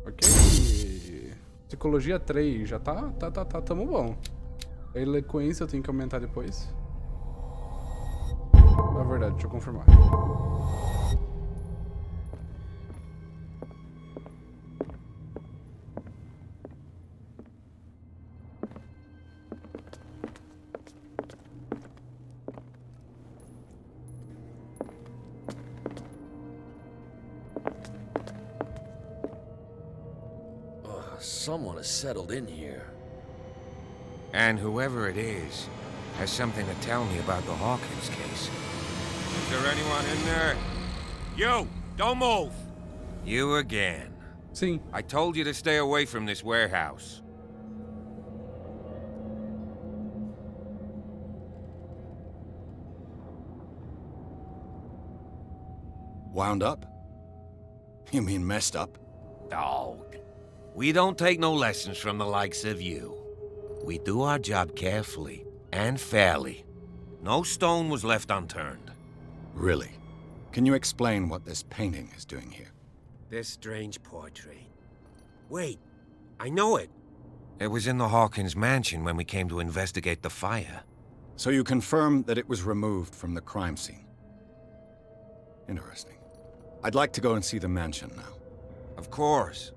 Ok. Psicologia 3, já tamo bom. A eloquência eu tenho que aumentar depois. É verdade, deixa eu confirmar. Someone has settled in here. And whoever it is has something to tell me about the Hawkins case. Is there anyone in there? You! Don't move! You again. Sim. I told you to stay away from this warehouse. Wound up? You mean messed up? Dog. We don't take no lessons from the likes of you. We do our job carefully and fairly. No stone was left unturned. Really? Can you explain what this painting is doing here? This strange portrait. Wait, I know it. It was in the Hawkins mansion when we came to investigate the fire. So you confirm that it was removed from the crime scene? Interesting. I'd like to go and see the mansion now. Of course.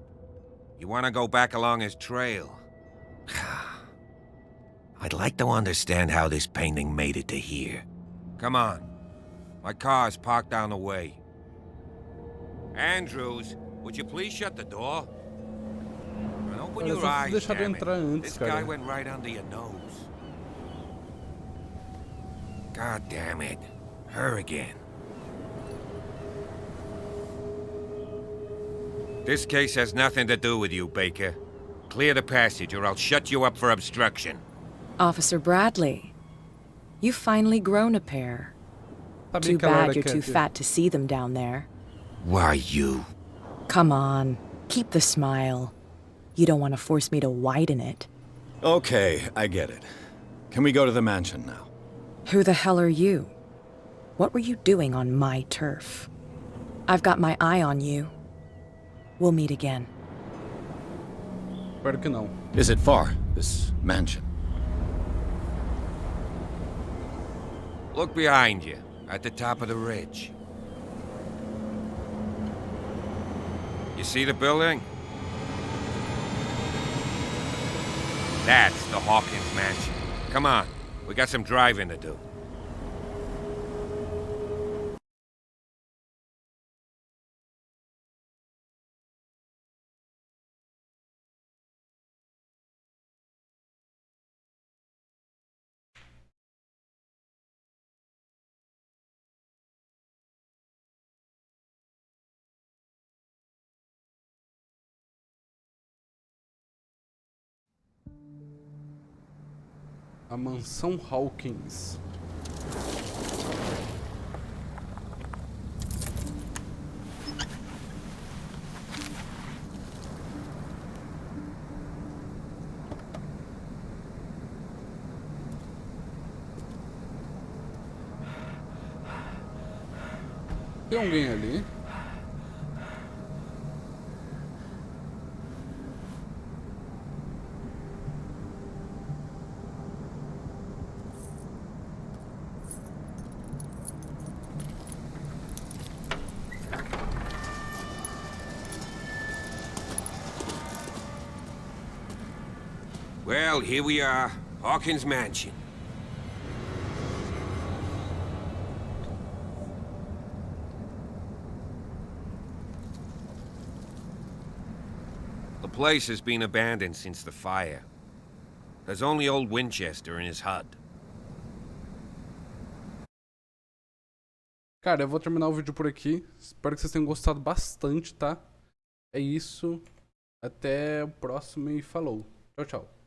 You want to go back along his trail? I'd like to understand how this painting made it to here. Come on. My car's parked down the way. Andrews, would you please shut the door? And open your eyes, damn it. This guy went right under your nose. God damn it. Her again. This case has nothing to do with you, Baker. Clear the passage or I'll shut you up for obstruction. Officer Bradley, you've finally grown a pair. Too bad you're too fat to see them down there. Why you? Come on, keep the smile. You don't want to force me to widen it. Okay, I get it. Can we go to the mansion now? Who the hell are you? What were you doing on my turf? I've got my eye on you. We'll meet again. Espero que não. Is it far, this mansion? Look behind you, at the top of the ridge. You see the building? That's the Hawkins mansion. Come on, we got some driving to do. A mansão Hawkins. Tem alguém ali? Well, here we are, Hawkins Mansion. The place has been abandoned since the fire. There's only old Winchester in his hut. Cara, eu vou terminar o vídeo por aqui. Espero que vocês tenham gostado bastante, tá? É isso. Até o próximo e falou. Tchau, tchau.